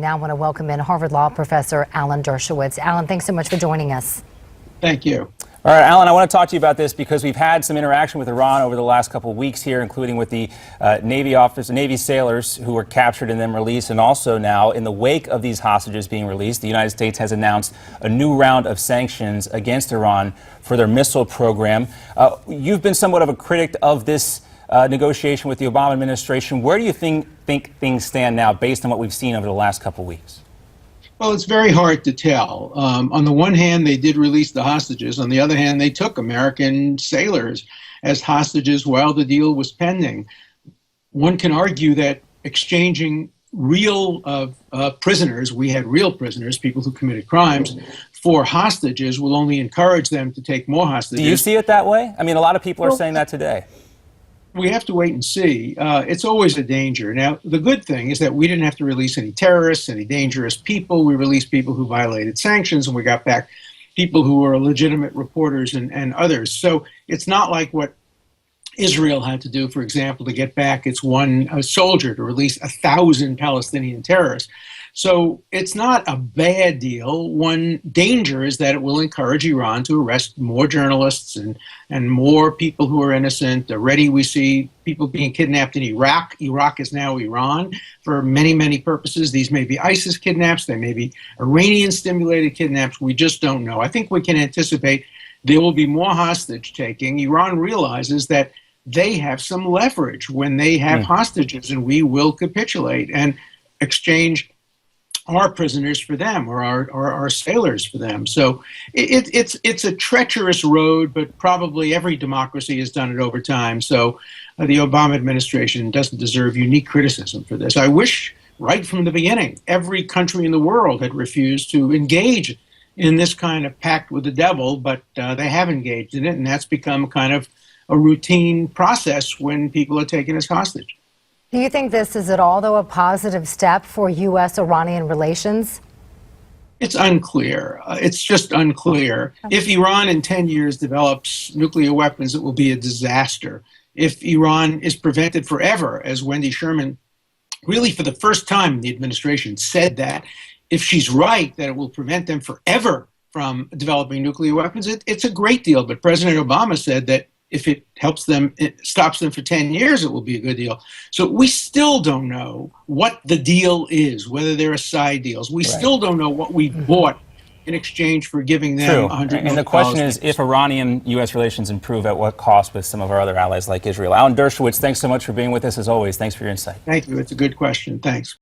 We now want to welcome in Harvard Law professor Alan Dershowitz. Alan, thanks so much for joining us. Thank you. All right, Alan, I want to talk to you about this because we've had some interaction with Iran over the last couple of weeks here, including with the Navy sailors who were captured and then released. And also now, in the wake of these hostages being released, the United States has announced a new round of sanctions against Iran for their missile program. You've been somewhat of a critic of this negotiation with the Obama administration. Where do you think things stand now based on what we've seen over the last couple of weeks? Well, it's very hard to tell. On the one hand, they did release the hostages. On the other hand, they took American sailors as hostages while the deal was pending. One can argue that exchanging real prisoners, we had real prisoners, people who committed crimes, for hostages will only encourage them to take more hostages. Do you see it that way? I mean, a lot of people are saying that today. We have to wait and see. It's always a danger. Now, the good thing is that we didn't have to release any terrorists, any dangerous people. We released people who violated sanctions, and we got back people who were legitimate reporters and others. So it's not like what Israel had to do, for example, to get back its one soldier, to release 1,000 Palestinian terrorists. So it's not a bad deal. One danger is that it will encourage Iran to arrest more journalists and more people who are innocent. Already we see people being kidnapped in Iraq. Iraq is now Iran for many, many purposes. These may be ISIS kidnaps. They may be Iranian-stimulated kidnaps. We just don't know. I think we can anticipate there will be more hostage taking. Iran realizes that they have some leverage when they have hostages, and we will capitulate and exchange our prisoners for them, or our sailors for them. So it's a treacherous road, but probably every democracy has done it over time. So the Obama administration doesn't deserve unique criticism for this. I wish right from the beginning every country in the world had refused to engage in this kind of pact with the devil, but they have engaged in it, and that's become kind of a routine process when people are taken as hostage. Do you think this is at all, though, a positive step for U.S. Iranian relations? It's unclear. It's just unclear. If Iran in 10 years develops nuclear weapons, it will be a disaster. If Iran is prevented forever, as Wendy Sherman really for the first time in the administration said that, if she's right that it will prevent them forever from developing nuclear weapons, it's a great deal. But President Obama said that if it helps them, it stops them for 10 years, it will be a good deal. So we still don't know what the deal is, whether there are side deals. We still don't know what we bought in exchange for giving them $100 million. And the question is, if Iranian-U.S. relations improve, at what cost with some of our other allies like Israel? Alan Dershowitz, thanks so much for being with us as always. Thanks for your insight. Thank you. It's a good question. Thanks.